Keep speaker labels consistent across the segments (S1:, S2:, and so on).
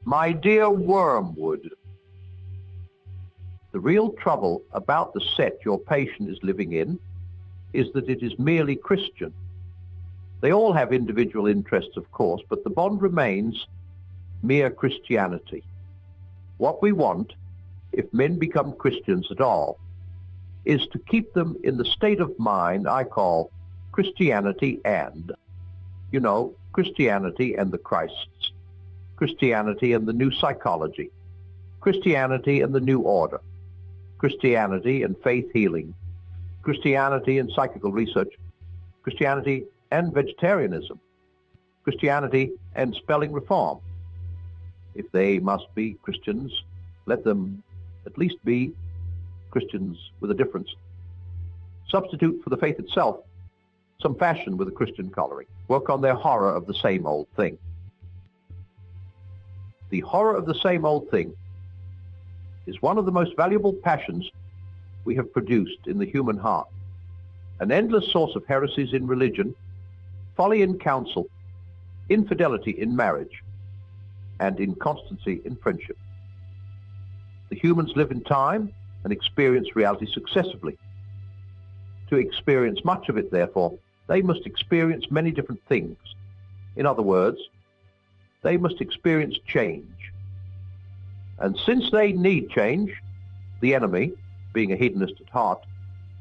S1: My dear Wormwood, the real trouble about the set your patient is living in is that it is merely Christian. They all have individual interests, of course, but the bond remains mere Christianity. What we want, if men become Christians at all, is to keep them in the state of mind I call Christianity and, Christianity and the Christs, Christianity and the new psychology, Christianity and the new order, Christianity and faith healing, Christianity and psychical research, Christianity and vegetarianism, Christianity and spelling reform. If they must be Christians, let them at least be Christians with a difference. Substitute for the faith itself some fashion with a Christian coloring. Work on their horror of the same old thing. The horror of the same old thing is one of the most valuable passions we have produced in the human heart, an endless source of heresies in religion, folly in counsel, infidelity in marriage, and inconstancy in friendship. The humans live in time and experience reality successively. To experience much of it, therefore, they must experience many different things. In other words, they must experience change. And since they need change, the enemy, being a hedonist at heart,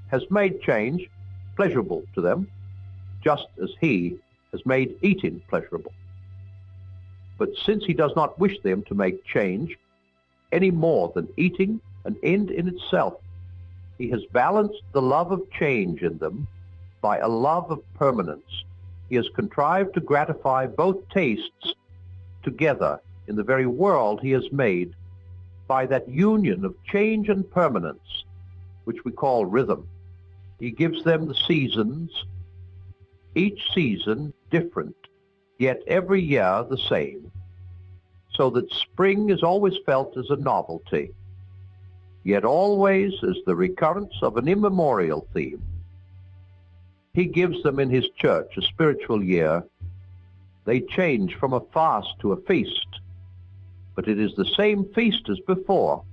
S1: has made change pleasurable to them, just as he has made eating pleasurable. But since he does not wish them to make change any more than eating an end in itself, he has balanced the love of change in them by a love of permanence. He has contrived to gratify both tastes together in the very world he has made by that union of change and permanence, which we call rhythm. He gives them the seasons, each season different, yet every year the same, so that spring is always felt as a novelty, yet always as the recurrence of an immemorial theme. He gives them in his church a spiritual year. They change from a fast to a feast, but it is the same feast as before.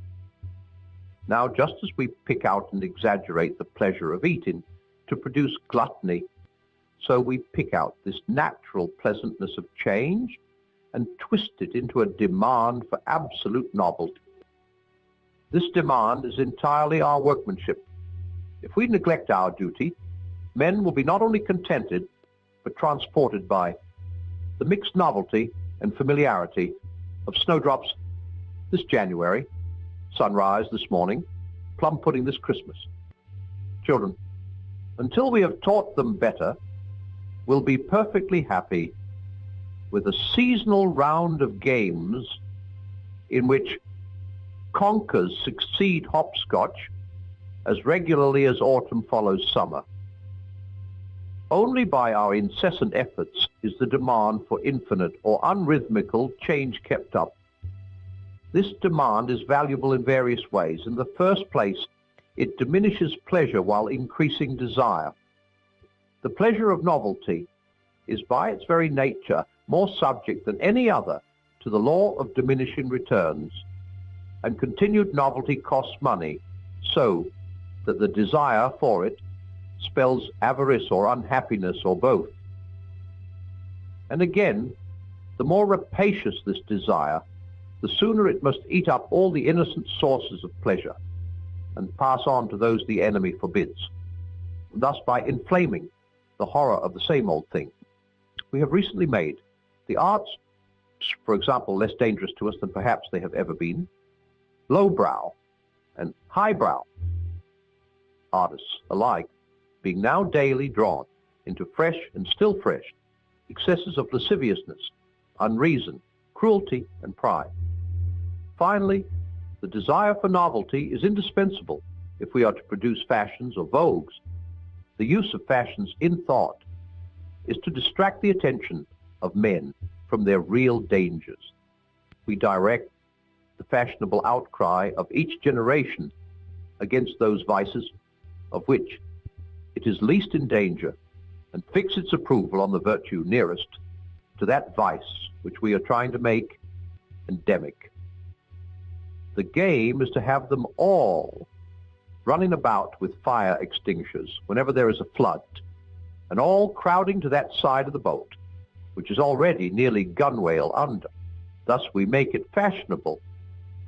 S1: Now, just as we pick out and exaggerate the pleasure of eating to produce gluttony, so we pick out this natural pleasantness of change and twist it into a demand for absolute novelty. This demand is entirely our workmanship. If we neglect our duty, men will be not only contented, but transported by the mixed novelty and familiarity of snowdrops this January, sunrise this morning, plum pudding this Christmas. Children, until we have taught them better, we'll be perfectly happy with a seasonal round of games in which conkers succeed hopscotch as regularly as autumn follows summer. Only by our incessant efforts is the demand for infinite or unrhythmical change kept up. This demand is valuable in various ways. In the first place, it diminishes pleasure while increasing desire. The pleasure of novelty is by its very nature more subject than any other to the law of diminishing returns, and continued novelty costs money, so that the desire for it spells avarice or unhappiness or both. And again, the more rapacious this desire, the sooner it must eat up all the innocent sources of pleasure and pass on to those the enemy forbids, thus by inflaming the horror of the same old thing. We have recently made the arts, for example, less dangerous to us than perhaps they have ever been, lowbrow and highbrow artists alike being now daily drawn into fresh and still fresh excesses of lasciviousness, unreason, cruelty, and pride. Finally, the desire for novelty is indispensable if we are to produce fashions or vogues. The use of fashions in thought is to distract the attention of men from their real dangers. We direct the fashionable outcry of each generation against those vices of which it is least in danger, and fix its approval on the virtue nearest to that vice which we are trying to make endemic. The game is to have them all running about with fire extinguishers whenever there is a flood, and all crowding to that side of the boat, which is already nearly gunwale under. Thus we make it fashionable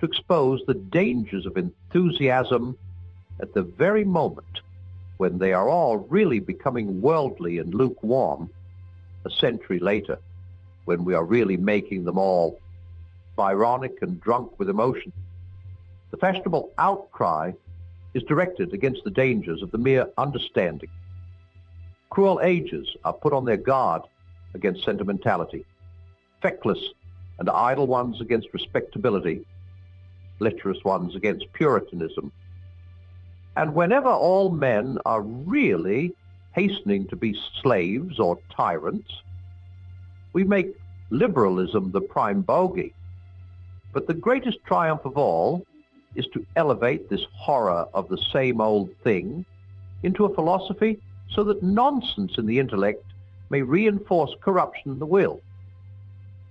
S1: to expose the dangers of enthusiasm at the very moment when they are all really becoming worldly and lukewarm, a century later, when we are really making them all Byronic and drunk with emotion. The fashionable outcry is directed against the dangers of the mere understanding. Cruel ages are put on their guard against sentimentality, feckless and idle ones against respectability, lecherous ones against puritanism. And whenever all men are really hastening to be slaves or tyrants, we make liberalism the prime bogey. But the greatest triumph of all is to elevate this horror of the same old thing into a philosophy so that nonsense in the intellect may reinforce corruption in the will.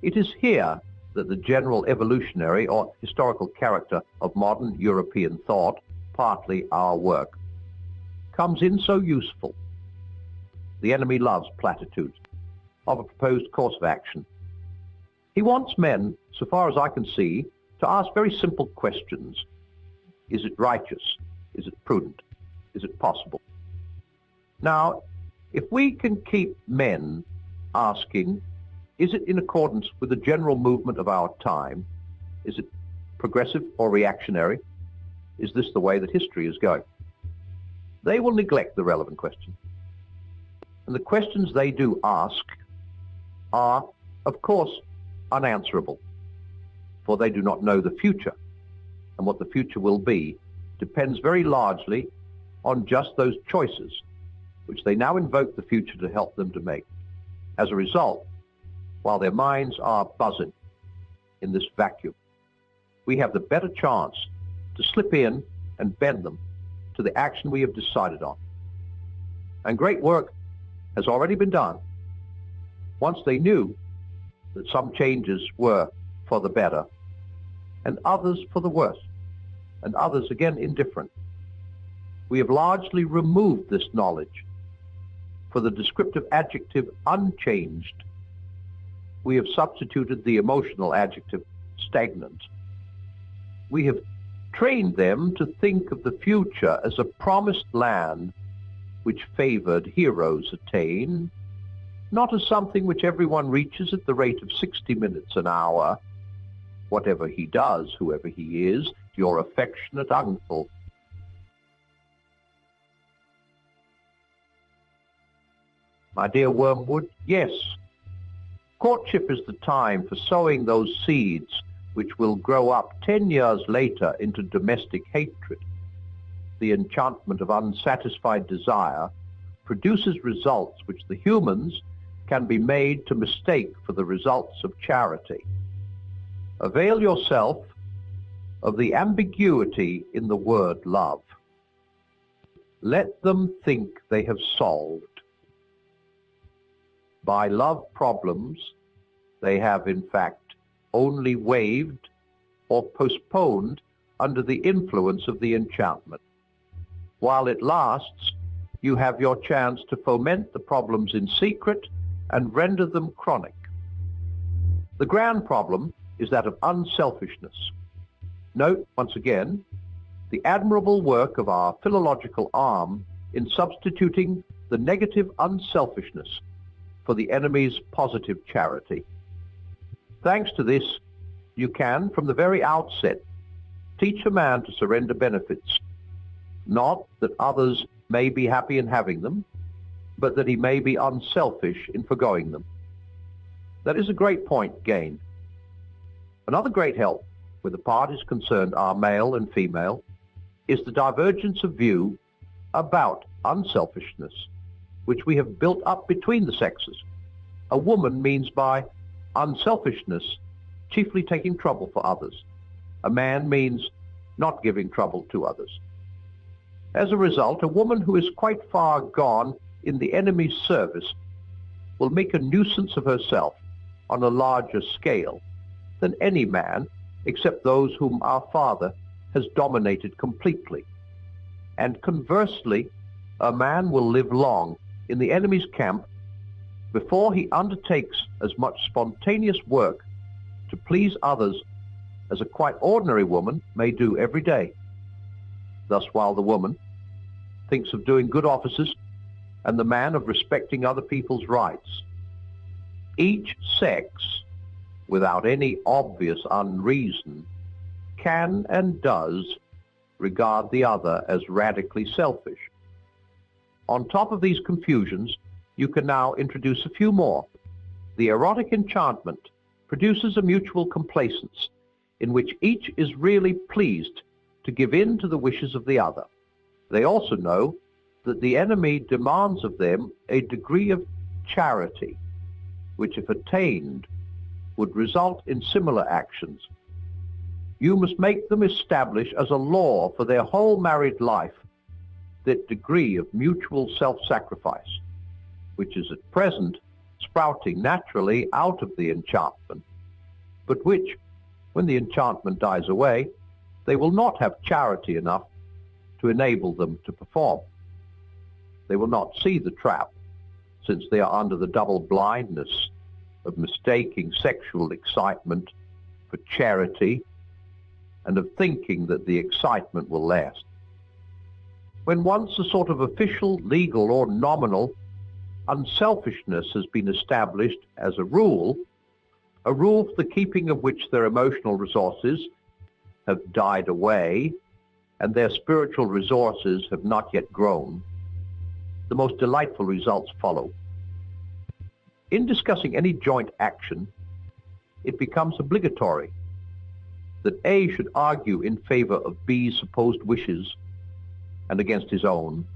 S1: It is here that the general evolutionary or historical character of modern European thought, partly our work, comes in so useful. The enemy loves platitudes of a proposed course of action. He wants men, so far as I can see, to ask very simple questions. Is it righteous? Is it prudent? Is it possible? Now, if we can keep men asking, is it in accordance with the general movement of our time? Is it progressive or reactionary? Is this the way that history is going? They will neglect the relevant question. And the questions they do ask are, of course, unanswerable, for they do not know the future, and what the future will be depends very largely on just those choices which they now invoke the future to help them to make. As a result, while their minds are buzzing in this vacuum, we have the better chance to slip in and bend them to the action we have decided on. And great work has already been done once they knew that some changes were for the better, and others for the worse, and others again indifferent. We have largely removed this knowledge. For the descriptive adjective unchanged, we have substituted the emotional adjective stagnant. We have trained them to think of the future as a promised land which favored heroes attain, not as something which everyone reaches at the rate of 60 minutes an hour. Whatever he does, whoever he is, your affectionate uncle. My dear Wormwood, yes, courtship is the time for sowing those seeds which will grow up 10 years later into domestic hatred. The enchantment of unsatisfied desire produces results which the humans can be made to mistake for the results of charity. Avail yourself of the ambiguity in the word love. Let them think they have solved. By love problems, they have in fact only waived or postponed under the influence of the enchantment. While it lasts, you have your chance to foment the problems in secret and render them chronic. The grand problem is that of unselfishness. Note, once again, the admirable work of our philological arm in substituting the negative unselfishness for the enemy's positive charity. Thanks to this, you can, from the very outset, teach a man to surrender benefits, not that others may be happy in having them, but that he may be unselfish in forgoing them. That is a great point gained. Another great help, where the parties concerned are male and female, is the divergence of view about unselfishness, which we have built up between the sexes. A woman means by unselfishness chiefly taking trouble for others. A man means not giving trouble to others. As a result, a woman who is quite far gone in the enemy's service will make a nuisance of herself on a larger scale than any man, except those whom our Father has dominated completely. And conversely, a man will live long in the enemy's camp before he undertakes as much spontaneous work to please others as a quite ordinary woman may do every day. Thus, while the woman thinks of doing good offices and the man of respecting other people's rights, each sex, without any obvious unreason, can and does regard the other as radically selfish. On top of these confusions, you can now introduce a few more. The erotic enchantment produces a mutual complacence in which each is really pleased to give in to the wishes of the other. They also know that the enemy demands of them a degree of charity, which, if attained, would result in similar actions. You must make them establish as a law for their whole married life that degree of mutual self-sacrifice, which is at present sprouting naturally out of the enchantment, but which, when the enchantment dies away, they will not have charity enough to enable them to perform. They will not see the trap, since they are under the double blindness of mistaking sexual excitement for charity and of thinking that the excitement will last. When once a sort of official, legal, or nominal unselfishness has been established as a rule for the keeping of which their emotional resources have died away and their spiritual resources have not yet grown, the most delightful results follow. In discussing any joint action, it becomes obligatory that A should argue in favor of B's supposed wishes and against his own,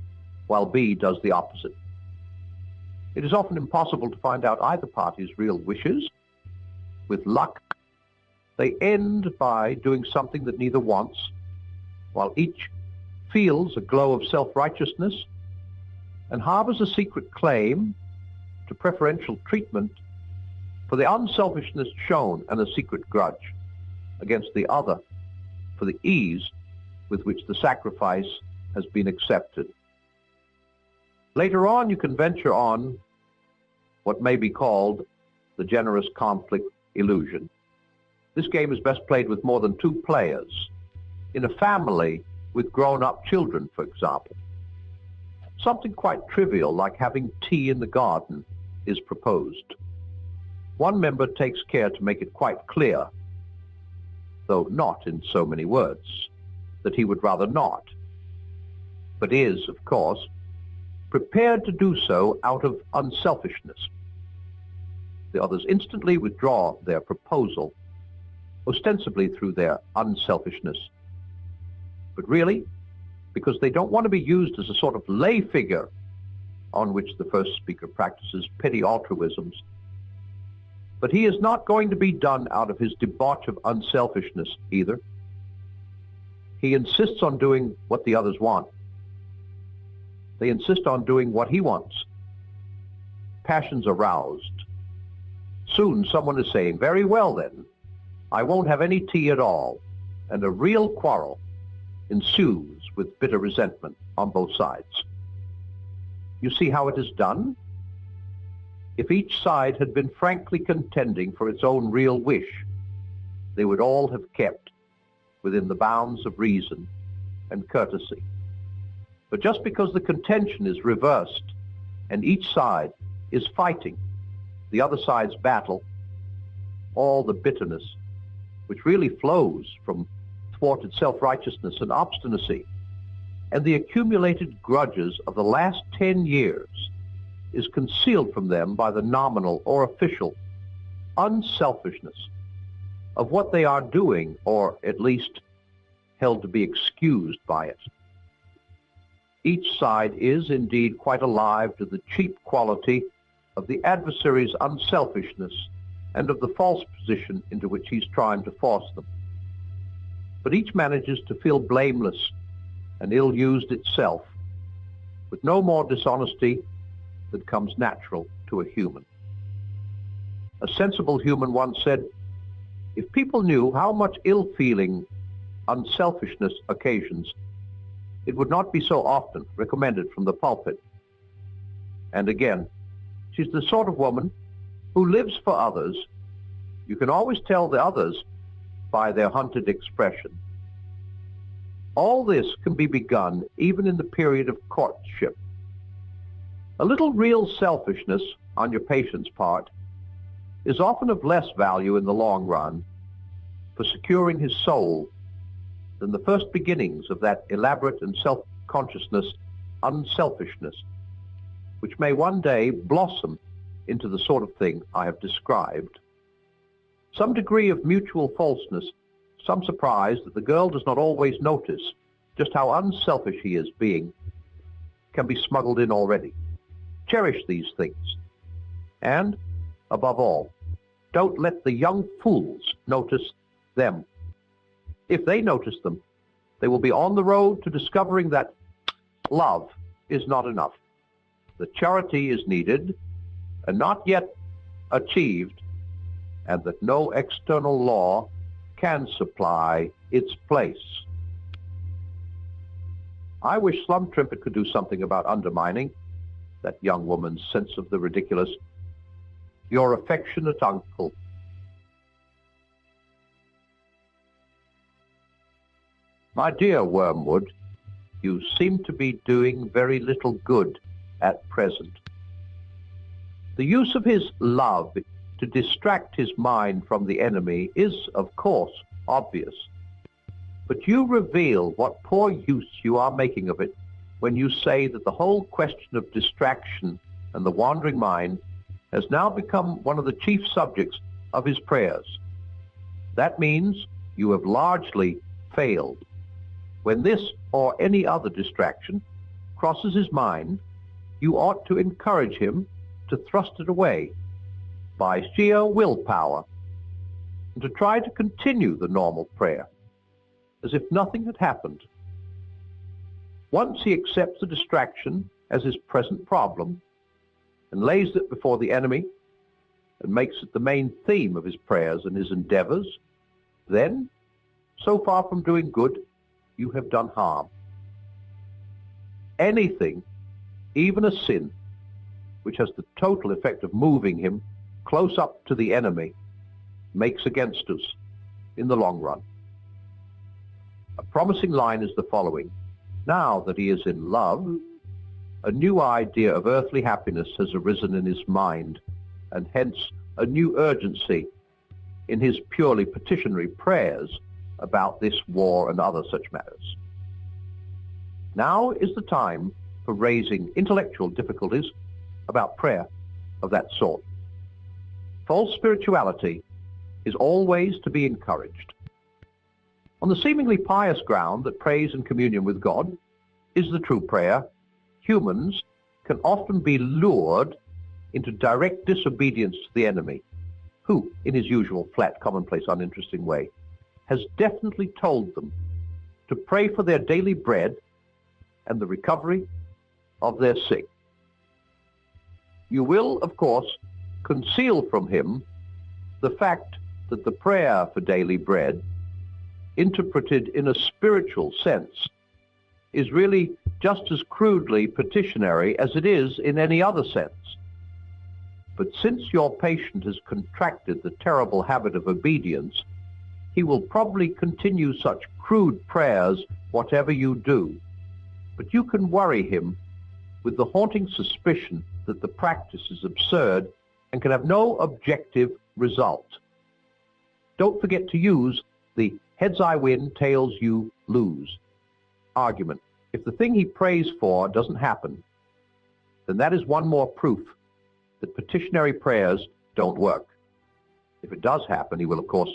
S1: while B does the opposite. It is often impossible to find out either party's real wishes. With luck, they end by doing something that neither wants, while each feels a glow of self-righteousness and harbors a secret claim to preferential treatment for the unselfishness shown and a secret grudge against the other for the ease with which the sacrifice has been accepted. Later on, you can venture on what may be called the generous conflict illusion. This game is best played with more than 2 players, in a family with grown-up children, for example. Something quite trivial, like having tea in the garden, is proposed. One member takes care to make it quite clear, though not in so many words, that he would rather not, but is, of course, prepared to do so out of unselfishness. The others instantly withdraw their proposal, ostensibly through their unselfishness, but really because they don't want to be used as a sort of lay figure on which the first speaker practices petty altruisms. But he is not going to be done out of his debauch of unselfishness either. He insists on doing what the others want. They insist on doing what he wants. Passions are roused. Soon someone is saying, "Very well then, I won't have any tea at all," and a real quarrel ensues with bitter resentment on both sides. You see how it is done? If each side had been frankly contending for its own real wish, they would all have kept within the bounds of reason and courtesy. But just because the contention is reversed and each side is fighting the other side's battle, all the bitterness which really flows from thwarted self-righteousness and obstinacy and the accumulated grudges of the last 10 years is concealed from them by the nominal or official unselfishness of what they are doing, or at least held to be excused by it. Each side is indeed quite alive to the cheap quality of the adversary's unselfishness and of the false position into which he's trying to force them. But each manages to feel blameless and ill-used itself, with no more dishonesty than comes natural to a human. A sensible human once said, If people knew how much ill-feeling unselfishness occasions, it would not be so often recommended from the pulpit. And again, she's the sort of woman who lives for others. You can always tell the others by their hunted expression. All this can be begun even in the period of courtship. A little real selfishness on your patient's part is often of less value in the long run for securing his soul than the first beginnings of that elaborate and self-consciousness unselfishness, which may one day blossom into the sort of thing I have described. Some degree of mutual falseness, some surprise that the girl does not always notice just how unselfish he is being, can be smuggled in already. Cherish these things. And, above all, don't let the young fools notice them. If they notice them, they will be on the road to discovering that love is not enough. The charity is needed and not yet achieved, and that no external law can supply its place. I wish Slum Trimpet could do something about undermining that young woman's sense of the ridiculous. Your affectionate uncle. My dear Wormwood, you seem to be doing very little good at present. The use of his love to distract his mind from the enemy is, of course, obvious. But you reveal what poor use you are making of it when you say that the whole question of distraction and the wandering mind has now become one of the chief subjects of his prayers. That means you have largely failed. When this or any other distraction crosses his mind, you ought to encourage him to thrust it away by sheer willpower and to try to continue the normal prayer as if nothing had happened. Once he accepts the distraction as his present problem and lays it before the enemy and makes it the main theme of his prayers and his endeavors, then, so far from doing good, you have done harm. Anything, even a sin, which has the total effect of moving him close up to the enemy, makes against us in the long run. A promising line is the following: now that he is in love, a new idea of earthly happiness has arisen in his mind, and hence a new urgency in his purely petitionary prayers about this war and other such matters. Now is the time for raising intellectual difficulties about prayer of that sort. False spirituality is always to be encouraged. On the seemingly pious ground that praise and communion with God is the true prayer, humans can often be lured into direct disobedience to the enemy, who, in his usual flat, commonplace, uninteresting way, has definitely told them to pray for their daily bread and the recovery of their sick. You will, of course, conceal from him the fact that the prayer for daily bread, interpreted in a spiritual sense, is really just as crudely petitionary as it is in any other sense. But since your patient has contracted the terrible habit of obedience, he will probably continue such crude prayers whatever you do. But you can worry him with the haunting suspicion that the practice is absurd and can have no objective result. Don't forget to use the heads I win, tails you lose argument. If the thing he prays for doesn't happen, then that is one more proof that petitionary prayers don't work. If it does happen, he will, of course,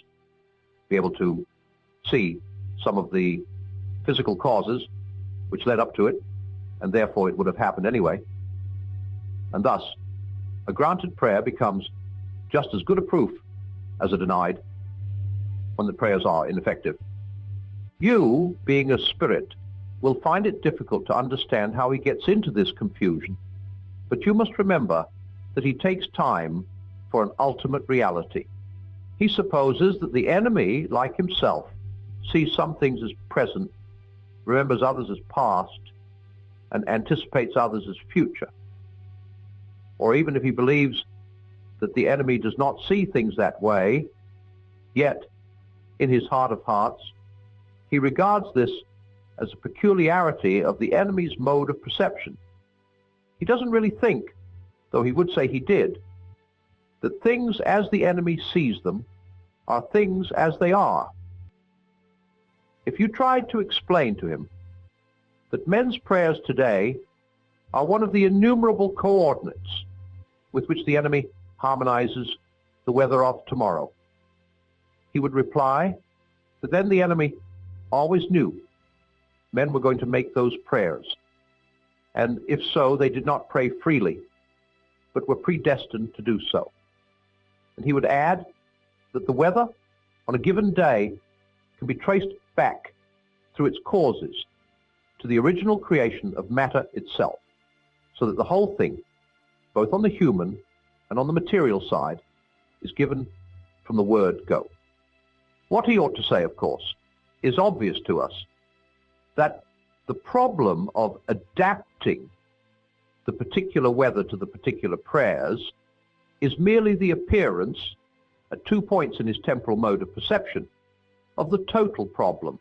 S1: be able to see some of the physical causes which led up to it, and therefore it would have happened anyway. And thus, a granted prayer becomes just as good a proof as a denied when the prayers are ineffective. You, being a spirit, will find it difficult to understand how he gets into this confusion, but you must remember that he takes time for an ultimate reality. He supposes that the enemy, like himself, sees some things as present, remembers others as past, and anticipates others as future. Or even if he believes that the enemy does not see things that way, yet, in his heart of hearts, he regards this as a peculiarity of the enemy's mode of perception. He doesn't really think, though he would say he did, that things as the enemy sees them are things as they are. If you tried to explain to him that men's prayers today are one of the innumerable coordinates with which the enemy harmonizes the weather of tomorrow, he would reply that then the enemy always knew men were going to make those prayers, and if so, they did not pray freely, but were predestined to do so. And he would add that the weather on a given day can be traced back through its causes to the original creation of matter itself, so that the whole thing, both on the human and on the material side, is given from the word go. What he ought to say, of course, is obvious to us, that the problem of adapting the particular weather to the particular prayers is merely the appearance, at 2 points in his temporal mode of perception, of the total problem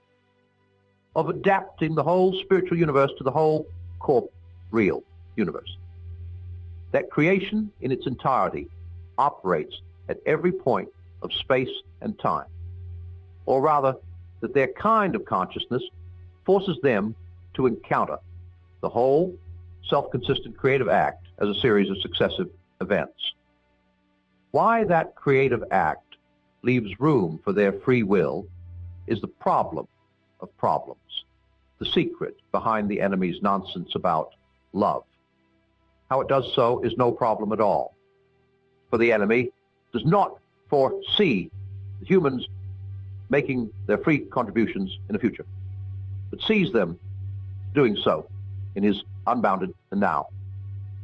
S1: of adapting the whole spiritual universe to the whole corporeal universe. That creation in its entirety operates at every point of space and time, or rather, that their kind of consciousness forces them to encounter the whole self-consistent creative act as a series of successive events. Why that creative act leaves room for their free will is the problem of problems, the secret behind the enemy's nonsense about love. How it does so is no problem at all, for the enemy does not foresee the humans making their free contributions in the future, but sees them doing so in his unbounded now.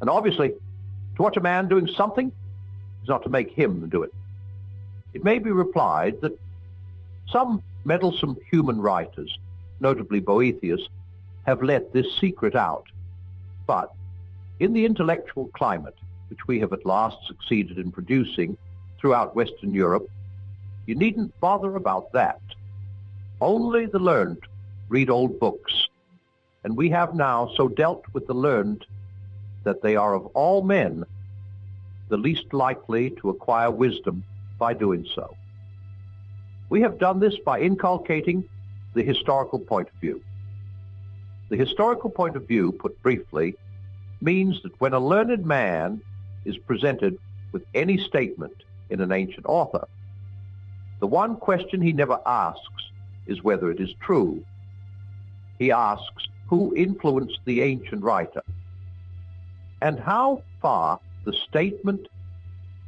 S1: And obviously, to watch a man doing something is not to make him do it. It may be replied that some meddlesome human writers, notably Boethius, have let this secret out. But in the intellectual climate which we have at last succeeded in producing throughout Western Europe, you needn't bother about that. Only the learned read old books, and we have now so dealt with the learned that they are of all men the least likely to acquire wisdom by doing so. We have done this by inculcating the historical point of view. The historical point of view, put briefly, means that when a learned man is presented with any statement in an ancient author, the one question he never asks is whether it is true. He asks who influenced the ancient writer, and how far the statement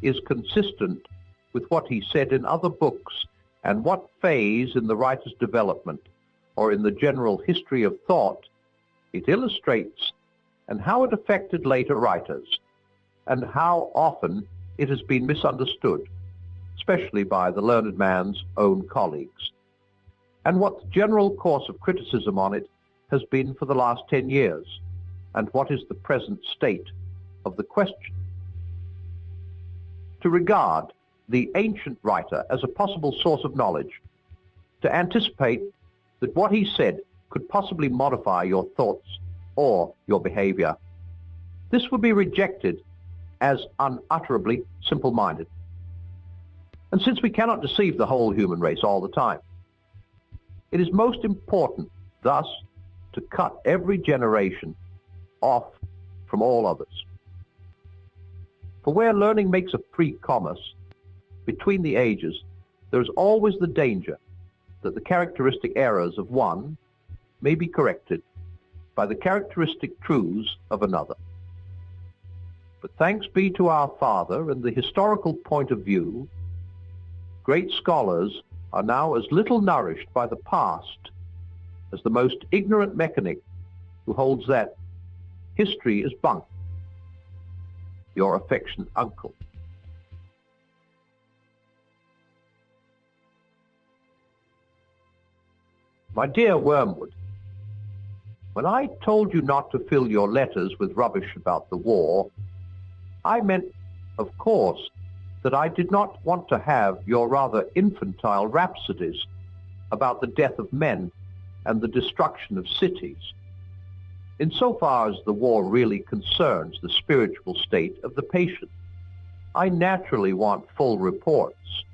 S1: is consistent with what he said in other books, and what phase in the writer's development or in the general history of thought it illustrates, and how it affected later writers, and how often it has been misunderstood, especially by the learned man's own colleagues, and what the general course of criticism on it has been for the last 10 years, and what is the present state of the question. To regard the ancient writer as a possible source of knowledge, to anticipate that what he said could possibly modify your thoughts or your behavior, this would be rejected as unutterably simple-minded. And since we cannot deceive the whole human race all the time, it is most important thus to cut every generation off from all others. For where learning makes a free commerce between the ages, there is always the danger that the characteristic errors of one may be corrected by the characteristic truths of another. But thanks be to our Father and the historical point of view, great scholars are now as little nourished by the past as the most ignorant mechanic who holds that history is bunk. Your affectionate uncle. My dear Wormwood, when I told you not to fill your letters with rubbish about the war, I meant, of course, that I did not want to have your rather infantile rhapsodies about the death of men and the destruction of cities, insofar as the war really concerns the spiritual state of the patient. I naturally want full reports,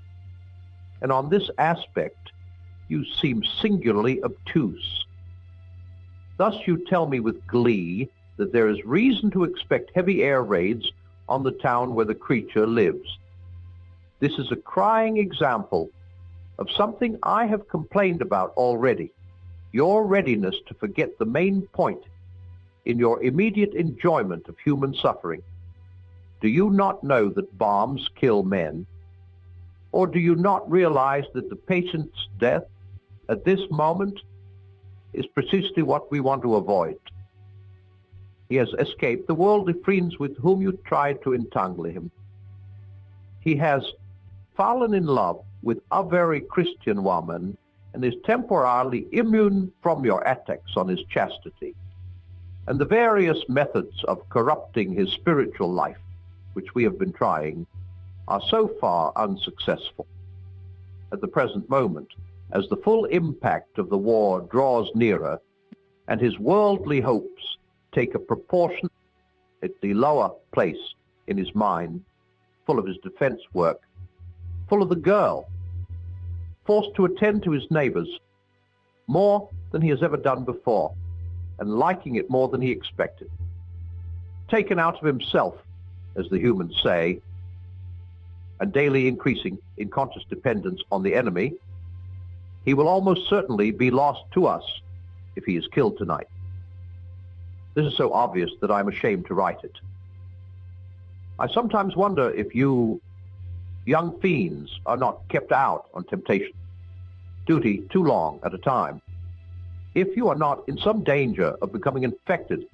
S1: and on this aspect you seem singularly obtuse. Thus you tell me with glee that there is reason to expect heavy air raids on the town where the creature lives. This is a crying example of something I have complained about already, your readiness to forget the main point in your immediate enjoyment of human suffering. Do you not know that bombs kill men? Or do you not realize that the patient's death at this moment is precisely what we want to avoid? He has escaped the worldly friends with whom you tried to entangle him. He has fallen in love with a very Christian woman and is temporarily immune from your attacks on his chastity. And the various methods of corrupting his spiritual life, which we have been trying, are so far unsuccessful. At the present moment, as the full impact of the war draws nearer, and his worldly hopes take a proportionately lower place in his mind, full of his defense work, full of the girl, forced to attend to his neighbors more than he has ever done before, and liking it more than he expected, taken out of himself, as the humans say, and daily increasing in conscious dependence on the enemy, he will almost certainly be lost to us if he is killed tonight. This is so obvious that I'm ashamed to write it. I sometimes wonder if you young fiends are not kept out on temptation, duty too long at a time, if you are not in some danger of becoming infected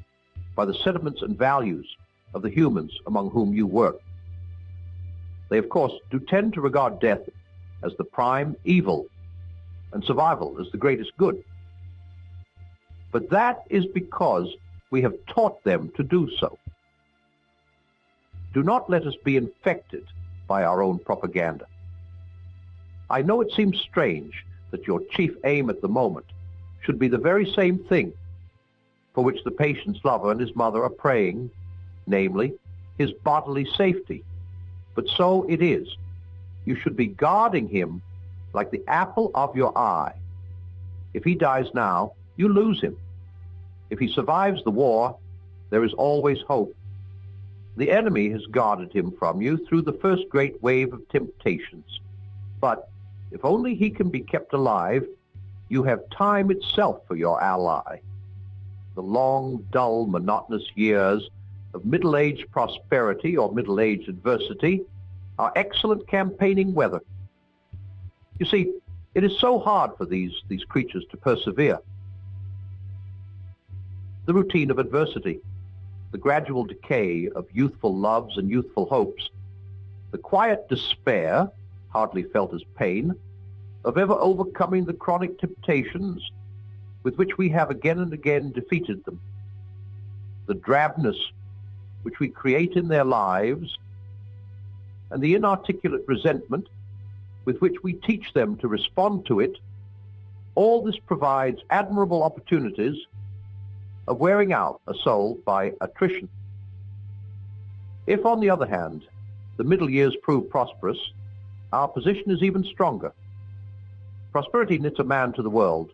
S1: by the sentiments and values of the humans among whom you work. They, of course, do tend to regard death as the prime evil and survival as the greatest good. But that is because we have taught them to do so. Do not let us be infected by our own propaganda. I know it seems strange that your chief aim at the moment should be the very same thing for which the patient's lover and his mother are praying, namely, his bodily safety. But so it is. You should be guarding him like the apple of your eye. If he dies now, you lose him. If he survives the war, there is always hope. The enemy has guarded him from you through the first great wave of temptations. But if only he can be kept alive, you have time itself for your ally. The long, dull, monotonous years of middle-aged prosperity or middle-aged adversity are excellent campaigning weather. You see, it is so hard for these creatures to persevere. The routine of adversity, the gradual decay of youthful loves and youthful hopes, the quiet despair, hardly felt as pain, of ever overcoming the chronic temptations with which we have again and again defeated them, the drabness which we create in their lives, and the inarticulate resentment with which we teach them to respond to it, all this provides admirable opportunities of wearing out a soul by attrition. If, on the other hand, the middle years prove prosperous, our position is even stronger. Prosperity knits a man to the world.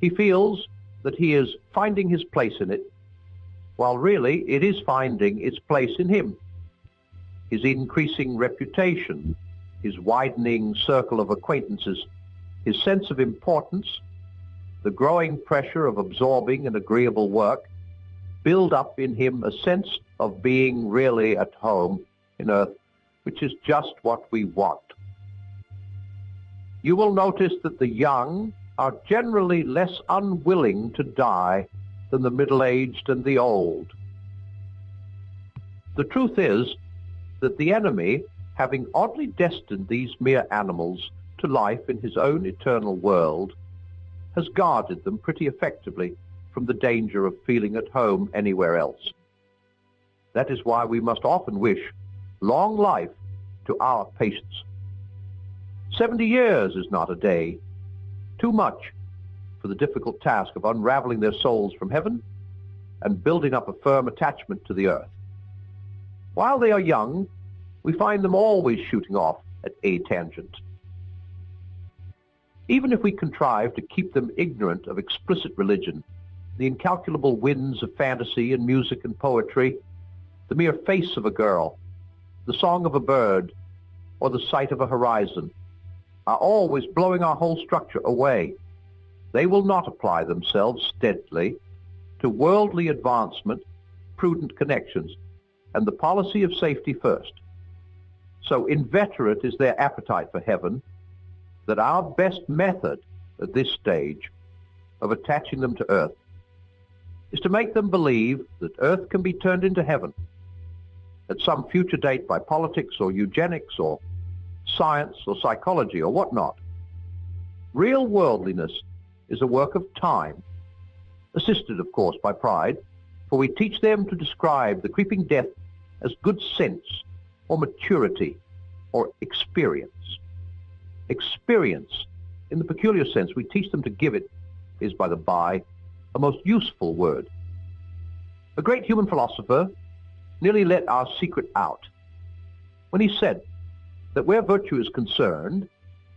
S1: He feels that he is finding his place in it, while really it is finding its place in him. His increasing reputation, his widening circle of acquaintances, his sense of importance, the growing pressure of absorbing and agreeable work, build up in him a sense of being really at home in earth, which is just what we want. You will notice that the young are generally less unwilling to die than the middle-aged and the old. The truth is that the enemy, having oddly destined these mere animals to life in his own eternal world, has guarded them pretty effectively from the danger of feeling at home anywhere else. That is why we must often wish long life to our patients. 70 years is not a day, too much for the difficult task of unraveling their souls from heaven and building up a firm attachment to the earth. While they are young, we find them always shooting off at a tangent. Even if we contrive to keep them ignorant of explicit religion, the incalculable winds of fantasy and music and poetry, the mere face of a girl, the song of a bird, or the sight of a horizon, are always blowing our whole structure away. They will not apply themselves steadily to worldly advancement, prudent connections, and the policy of safety first. So inveterate is their appetite for heaven that our best method at this stage of attaching them to earth is to make them believe that earth can be turned into heaven at some future date by politics or eugenics or science or psychology or whatnot. Real worldliness is a work of time, assisted, of course, by pride, for we teach them to describe the creeping death as good sense or maturity or experience. Experience, in the peculiar sense we teach them to give it, is, by the by, a most useful word. A great human philosopher nearly let our secret out when he said that where virtue is concerned,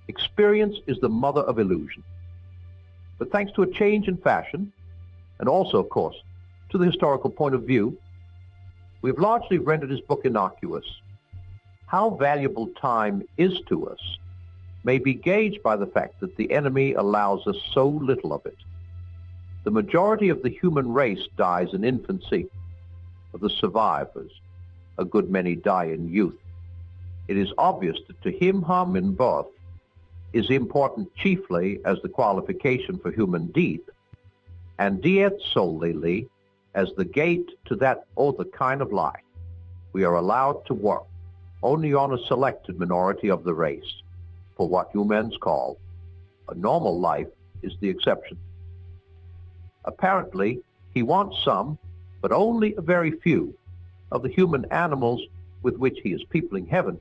S1: experience is the mother of illusion. But thanks to a change in fashion, and also, of course, to the historical point of view, we have largely rendered his book innocuous. How valuable time is to us may be gauged by the fact that the enemy allows us so little of it. The majority of the human race dies in infancy. Of the survivors, a good many die in youth. It is obvious that to him whom in birth is important chiefly as the qualification for human deed, and diet solely as the gate to that other kind of life. We are allowed to work only on a selected minority of the race, for what humans call a normal life is the exception. Apparently, he wants some, but only a very few, of the human animals with which he is peopling heaven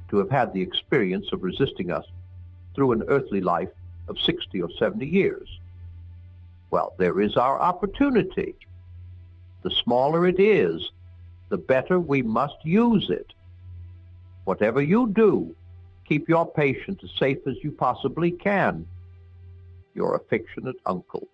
S1: to have had the experience of resisting us through an earthly life of 60 or 70 years. Well, there is our opportunity. The smaller it is, the better we must use it. Whatever you do, keep your patient as safe as you possibly can. Your affectionate uncle.